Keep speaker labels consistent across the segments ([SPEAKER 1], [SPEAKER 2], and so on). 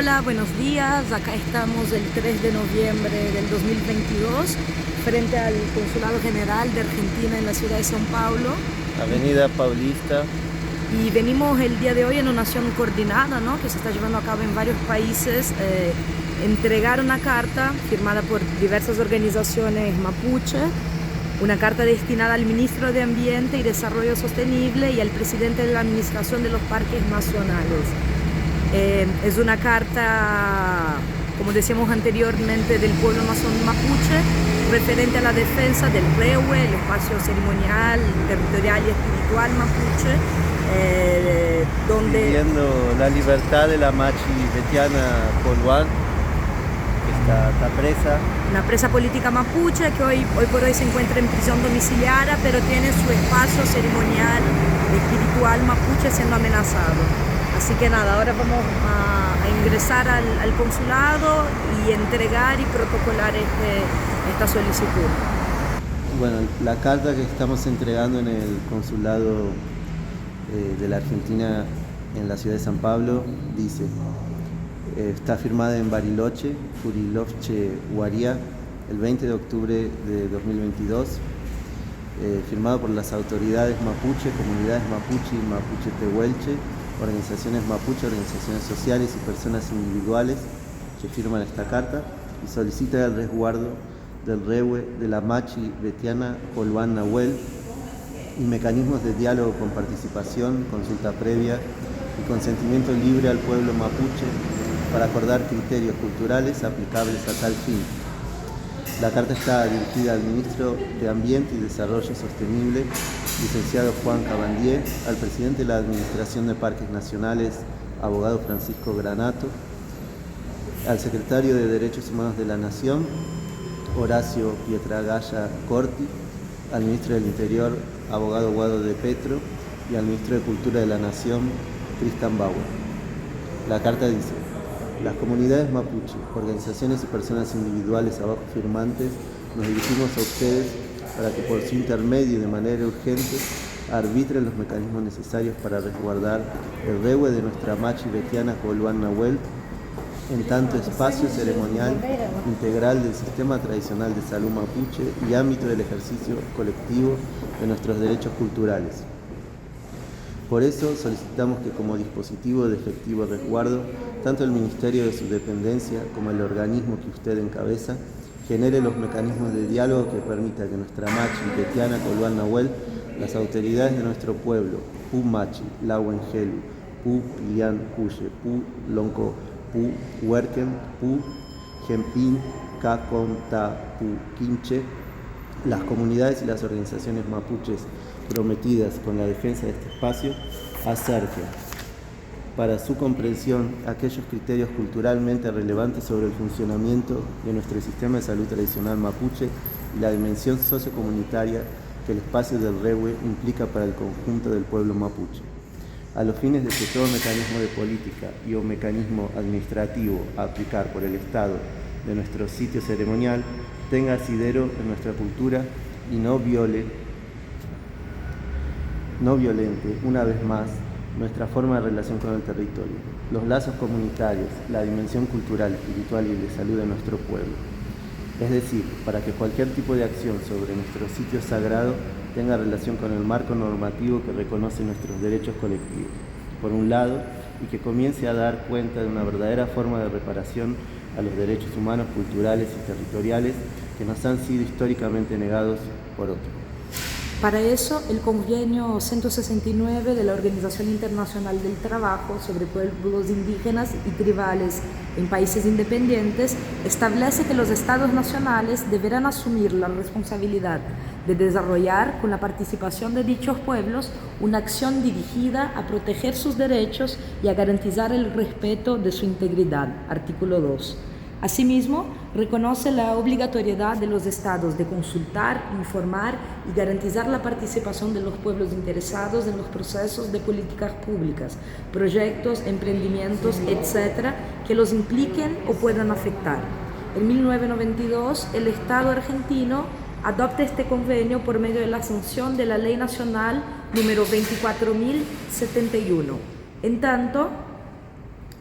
[SPEAKER 1] Hola, buenos días. Acá estamos el 3 de noviembre del 2022 frente al Consulado General de Argentina en la ciudad de São Paulo.
[SPEAKER 2] Avenida Paulista.
[SPEAKER 1] Y venimos el día de hoy en una acción coordinada, ¿no?, que se está llevando a cabo en varios países, entregar una carta firmada por diversas organizaciones mapuche, una carta destinada al Ministro de Ambiente y Desarrollo Sostenible y al Presidente de la Administración de los Parques Nacionales. Es una carta, como decíamos anteriormente, del pueblo amazón mapuche, referente a la defensa del rehue, el espacio ceremonial, territorial y espiritual mapuche, donde...
[SPEAKER 2] Pidiendo la libertad de la machi Betiana Colhuán, que está presa.
[SPEAKER 1] Una presa política mapuche que hoy por hoy se encuentra en prisión domiciliaria, pero tiene su espacio ceremonial, espiritual mapuche siendo amenazado. Así que nada, ahora vamos a ingresar al consulado y entregar y protocolar esta solicitud.
[SPEAKER 2] Bueno, la carta que estamos entregando en el consulado de la Argentina en la ciudad de San Pablo dice, está firmada en Bariloche, Furilovche, Huaria, el 20 de octubre de 2022, firmado por las autoridades mapuche, comunidades mapuche y mapuche tehuelche, organizaciones mapuche, organizaciones sociales y personas individuales que firman esta carta y solicita el resguardo del rehue de la machi Betiana Colhuán Nahuel y mecanismos de diálogo con participación, consulta previa y consentimiento libre al pueblo mapuche para acordar criterios culturales aplicables a tal fin. La carta está dirigida al Ministro de Ambiente y Desarrollo Sostenible, licenciado Juan Cabandier, al Presidente de la Administración de Parques Nacionales, abogado Francisco Granato, al Secretario de Derechos Humanos de la Nación, Horacio Pietragaya Corti, al Ministro del Interior, abogado Guado de Petro, y al Ministro de Cultura de la Nación, Tristan Bauer. La carta dice: las comunidades mapuche, organizaciones y personas individuales abajo firmantes, nos dirigimos a ustedes para que por su intermedio y de manera urgente arbitren los mecanismos necesarios para resguardar el rehue de nuestra machi Betiana Colhuán Nahuel, en tanto espacio ceremonial integral del sistema tradicional de salud mapuche y ámbito del ejercicio colectivo de nuestros derechos culturales. Por eso solicitamos que como dispositivo de efectivo resguardo, tanto el Ministerio de su dependencia como el organismo que usted encabeza genere los mecanismos de diálogo que permita que nuestra machi Betiana Colhuán Nahuel, las autoridades de nuestro pueblo, Pu Machi, Lauengelu, Pu Pilian Cuye, Pu Lonco, Pu Huerquen, Pu Gempín, Caconta, Pu Quinche, las comunidades y las organizaciones mapuches prometidas con la defensa de este espacio, acerquen para su comprensión aquellos criterios culturalmente relevantes sobre el funcionamiento de nuestro sistema de salud tradicional mapuche y la dimensión sociocomunitaria que el espacio del rehue implica para el conjunto del pueblo mapuche, a los fines de que todo mecanismo de política y o mecanismo administrativo a aplicar por el Estado de nuestro sitio ceremonial tenga asidero en nuestra cultura y no violente, una vez más, nuestra forma de relación con el territorio, los lazos comunitarios, la dimensión cultural, espiritual y de salud de nuestro pueblo. Es decir, para que cualquier tipo de acción sobre nuestro sitio sagrado tenga relación con el marco normativo que reconoce nuestros derechos colectivos, por un lado, y que comience a dar cuenta de una verdadera forma de reparación a los derechos humanos, culturales y territoriales que nos han sido históricamente negados por otro.
[SPEAKER 1] Para eso, el convenio 169 de la Organización Internacional del Trabajo sobre pueblos indígenas y tribales en países independientes establece que los estados nacionales deberán asumir la responsabilidad de desarrollar, con la participación de dichos pueblos, una acción dirigida a proteger sus derechos y a garantizar el respeto de su integridad. Artículo 2. Asimismo, reconoce la obligatoriedad de los estados de consultar, informar y garantizar la participación de los pueblos interesados en los procesos de políticas públicas, proyectos, emprendimientos, etc., que los impliquen o puedan afectar. En 1992, el Estado argentino adopta este convenio por medio de la sanción de la Ley Nacional número 24.071. En tanto,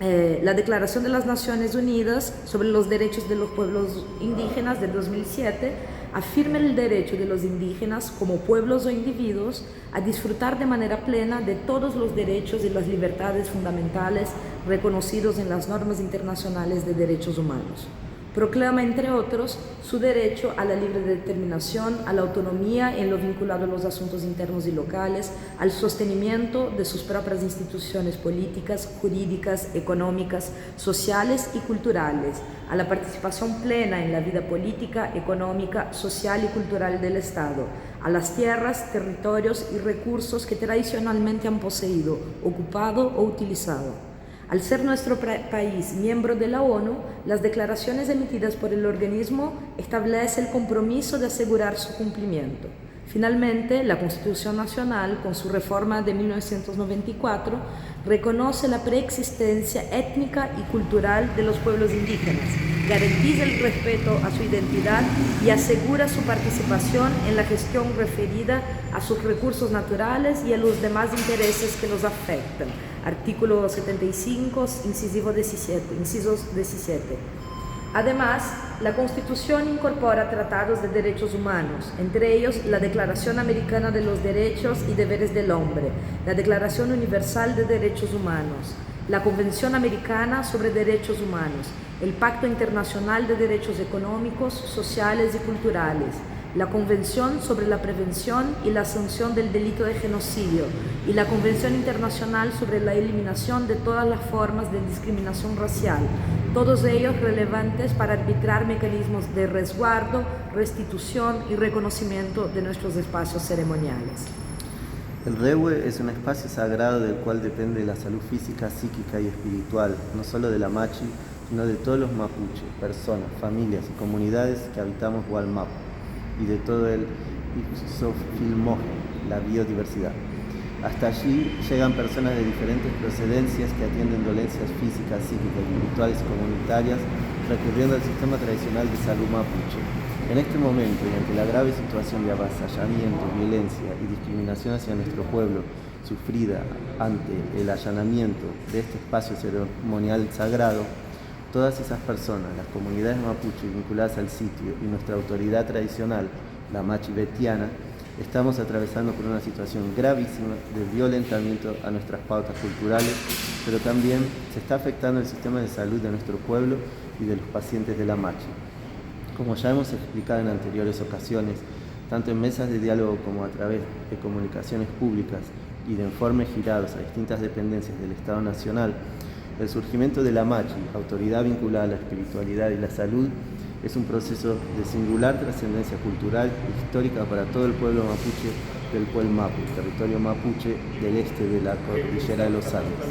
[SPEAKER 1] La Declaración de las Naciones Unidas sobre los Derechos de los Pueblos Indígenas de 2007 afirma el derecho de los indígenas como pueblos o individuos a disfrutar de manera plena de todos los derechos y las libertades fundamentales reconocidos en las normas internacionales de derechos humanos. Proclama, entre otros, su derecho a la libre determinación, a la autonomía en lo vinculado a los asuntos internos y locales, al sostenimiento de sus propias instituciones políticas, jurídicas, económicas, sociales y culturales, a la participación plena en la vida política, económica, social y cultural del Estado, a las tierras, territorios y recursos que tradicionalmente han poseído, ocupado o utilizado. Al ser nuestro país miembro de la ONU, las declaraciones emitidas por el organismo establecen el compromiso de asegurar su cumplimiento. Finalmente, la Constitución Nacional, con su reforma de 1994, reconoce la preexistencia étnica y cultural de los pueblos indígenas, garantiza el respeto a su identidad y asegura su participación en la gestión referida a sus recursos naturales y a los demás intereses que los afectan. Artículo 75, incisos 17. Además, la Constitución incorpora tratados de derechos humanos, entre ellos la Declaración Americana de los Derechos y Deberes del Hombre, la Declaración Universal de Derechos Humanos, la Convención Americana sobre Derechos Humanos, el Pacto Internacional de Derechos Económicos, Sociales y Culturales, la Convención sobre la Prevención y la Sanción del Delito de Genocidio y la Convención Internacional sobre la Eliminación de todas las formas de discriminación racial, todos ellos relevantes para arbitrar mecanismos de resguardo, restitución y reconocimiento de nuestros espacios ceremoniales.
[SPEAKER 2] El Rehue es un espacio sagrado del cual depende la salud física, psíquica y espiritual, no solo de la Machi, sino de todos los mapuche, personas, familias y comunidades que habitamos Gualmapu, y de todo el ipsofilmógeno, la biodiversidad. Hasta allí llegan personas de diferentes procedencias que atienden dolencias físicas, psíquicas, espirituales y comunitarias, recurriendo al sistema tradicional de salud mapuche. En este momento, y ante la grave situación de avasallamiento, violencia y discriminación hacia nuestro pueblo, sufrida ante el allanamiento de este espacio ceremonial sagrado, todas esas personas, las comunidades mapuche vinculadas al sitio y nuestra autoridad tradicional, la Machi Betiana, estamos atravesando por una situación gravísima de violentamiento a nuestras pautas culturales, pero también se está afectando el sistema de salud de nuestro pueblo y de los pacientes de la Machi. Como ya hemos explicado en anteriores ocasiones, tanto en mesas de diálogo como a través de comunicaciones públicas y de informes girados a distintas dependencias del Estado Nacional, el surgimiento de la Machi, autoridad vinculada a la espiritualidad y la salud, es un proceso de singular trascendencia cultural e histórica para todo el pueblo mapuche del Puelmapu, territorio mapuche del este de la cordillera de los Andes.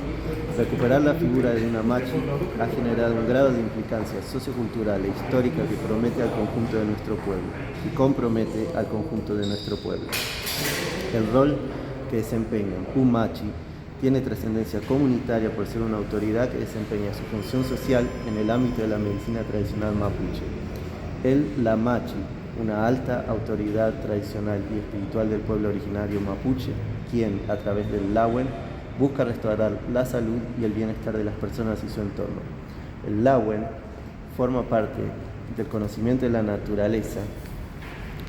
[SPEAKER 2] Recuperar la figura de una Machi ha generado un grado de implicancia sociocultural e histórica que promete al conjunto de nuestro pueblo y compromete al conjunto de nuestro pueblo. El rol que desempeña un Machi tiene trascendencia comunitaria por ser una autoridad que desempeña su función social en el ámbito de la medicina tradicional mapuche. La Machi, una alta autoridad tradicional y espiritual del pueblo originario mapuche, quien, a través del Lawen, busca restaurar la salud y el bienestar de las personas y su entorno. El Lawen forma parte del conocimiento de la naturaleza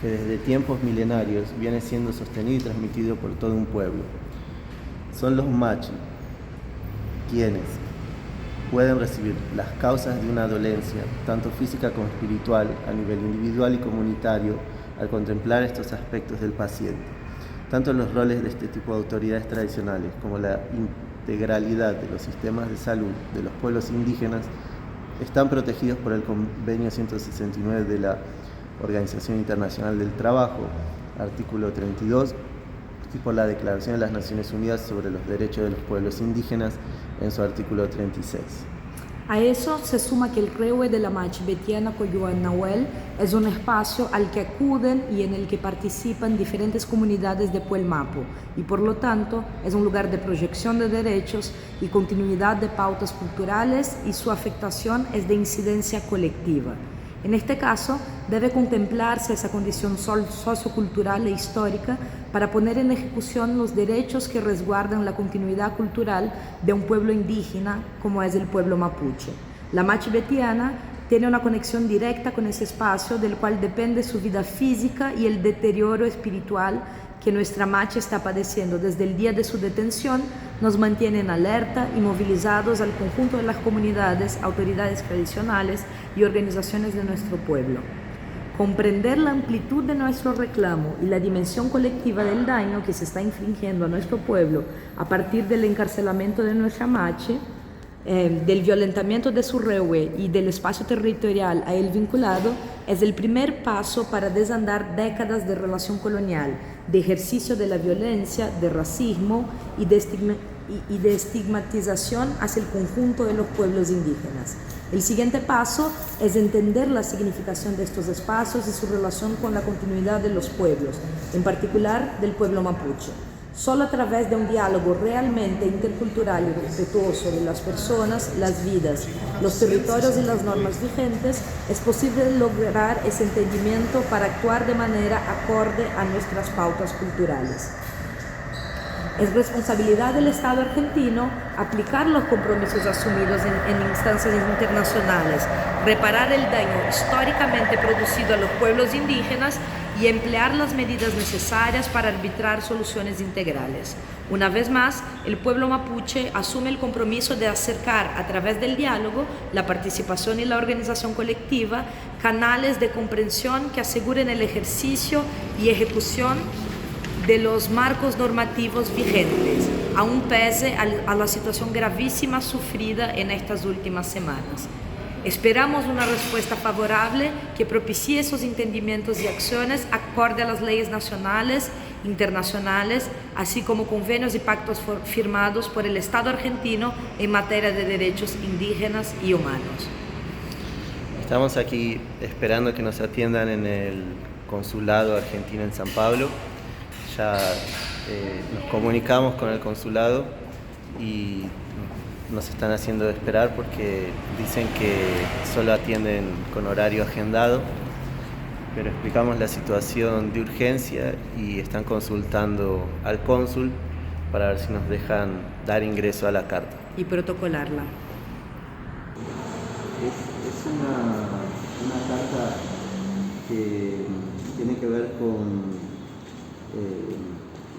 [SPEAKER 2] que desde tiempos milenarios viene siendo sostenido y transmitido por todo un pueblo. Son los Machi quienes pueden recibir las causas de una dolencia, tanto física como espiritual, a nivel individual y comunitario, al contemplar estos aspectos del paciente. Tanto los roles de este tipo de autoridades tradicionales como la integralidad de los sistemas de salud de los pueblos indígenas están protegidos por el Convenio 169 de la Organización Internacional del Trabajo, artículo 32, y por la Declaración de las Naciones Unidas sobre los Derechos de los Pueblos Indígenas en su artículo 36.
[SPEAKER 1] A eso se suma que el Rehue de la Machi Betiana Coyuan Nahuel es un espacio al que acuden y en el que participan diferentes comunidades de Puelmapu y por lo tanto es un lugar de proyección de derechos y continuidad de pautas culturales y su afectación es de incidencia colectiva. En este caso, debe contemplarse esa condición sociocultural e histórica para poner en ejecución los derechos que resguardan la continuidad cultural de un pueblo indígena como es el pueblo mapuche. La Machi Betiana tiene una conexión directa con ese espacio del cual depende su vida física y el deterioro espiritual que nuestra Machi está padeciendo desde el día de su detención. Nos mantiene en alerta y movilizados al conjunto de las comunidades, autoridades tradicionales y organizaciones de nuestro pueblo. Comprender la amplitud de nuestro reclamo y la dimensión colectiva del daño que se está infligiendo a nuestro pueblo a partir del encarcelamiento de nuestra Machi, del violentamiento de su rehue y del espacio territorial a él vinculado, es el primer paso para desandar décadas de relación colonial, de ejercicio de la violencia, de racismo y de estigmatización hacia el conjunto de los pueblos indígenas. El siguiente paso es entender la significación de estos espacios y su relación con la continuidad de los pueblos, en particular del pueblo mapuche. Solo a través de un diálogo realmente intercultural y respetuoso de las personas, las vidas, los territorios y las normas vigentes, es posible lograr ese entendimiento para actuar de manera acorde a nuestras pautas culturales. Es responsabilidad del Estado argentino aplicar los compromisos asumidos en instancias internacionales, reparar el daño históricamente producido a los pueblos indígenas y emplear las medidas necesarias para arbitrar soluciones integrales. Una vez más, el pueblo mapuche asume el compromiso de acercar a través del diálogo, la participación y la organización colectiva, canales de comprensión que aseguren el ejercicio y ejecución de los marcos normativos vigentes, aún pese a la situación gravísima sufrida en estas últimas semanas. Esperamos una respuesta favorable que propicie esos entendimientos y acciones acorde a las leyes nacionales, internacionales, así como convenios y pactos firmados por el Estado argentino en materia de derechos indígenas y humanos.
[SPEAKER 2] Estamos aquí esperando que nos atiendan en el consulado argentino en San Pablo. Ya nos comunicamos con el consulado y nos están haciendo esperar porque dicen que solo atienden con horario agendado, pero explicamos la situación de urgencia y están consultando al cónsul para ver si nos dejan dar ingreso a la carta.
[SPEAKER 1] Y protocolarla.
[SPEAKER 2] Es una carta que tiene que ver con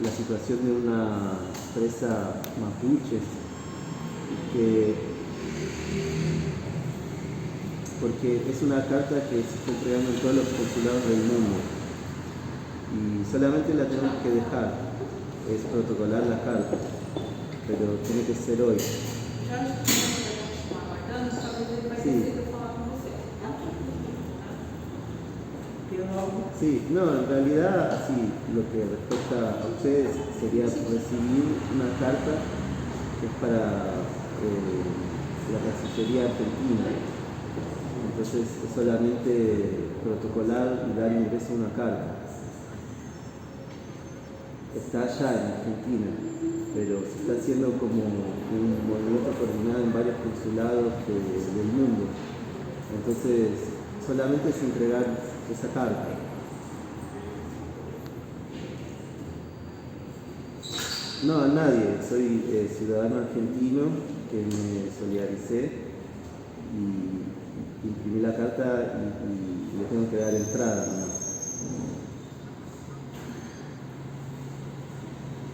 [SPEAKER 2] la situación de una presa mapuche, porque es una carta que se está entregando en todos los consulados del mundo y solamente la tenemos que dejar, es protocolar la carta, pero tiene que ser hoy. Sí, no, en realidad, sí, lo que respecta a ustedes sería recibir una carta que es para la Cancillería Argentina. Entonces, es solamente protocolar y dar ingreso a una carta. Está allá en Argentina, pero se está haciendo como un movimiento coordinado en varios consulados del mundo. Entonces, solamente es entregar esa carta. No, a nadie. Soy ciudadano argentino que me solidaricé y imprimí la carta y le tengo que dar entrada, ¿no?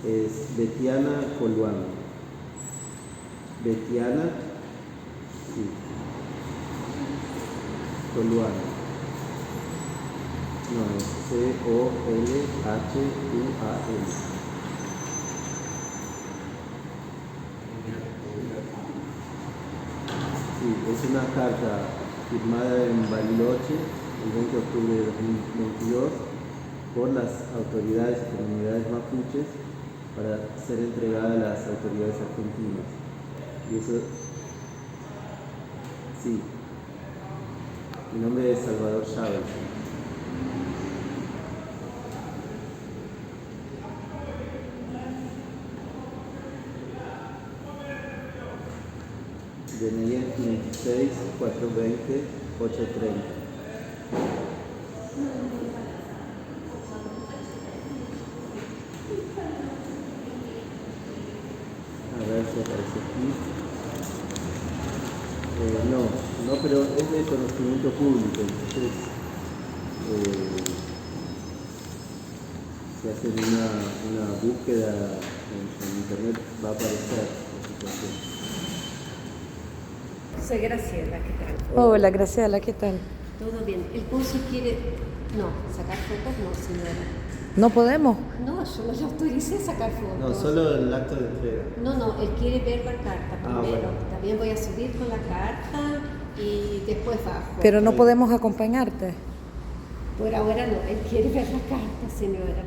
[SPEAKER 2] Es Betiana Coluano. Betiana, sí. Coluano. No, es Colhual. Sí, es una carta firmada en Bariloche el 20 de octubre de 2022 por las autoridades y comunidades mapuches para ser entregada a las autoridades argentinas. Y eso, sí. Mi nombre es Salvador Chávez. DNI 26 420 830. ver si aparece aquí. No, pero es de conocimiento público, entonces si hacen una búsqueda en internet va a aparecer la situación.
[SPEAKER 3] Soy Graciela, ¿qué tal?
[SPEAKER 1] Hola, Graciela, ¿qué tal?
[SPEAKER 3] ¿Todo bien? ¿El cónsul quiere...? No, sacar fotos no, señora.
[SPEAKER 1] ¿No podemos?
[SPEAKER 3] No, yo no le autoricé a sacar fotos.
[SPEAKER 2] No, solo el acto de entrega.
[SPEAKER 3] No, él quiere ver la carta primero.
[SPEAKER 2] Bueno.
[SPEAKER 3] También voy a subir con la carta y después bajo.
[SPEAKER 1] Pero no podemos acompañarte.
[SPEAKER 3] Por ahora no, él quiere ver la carta, señora.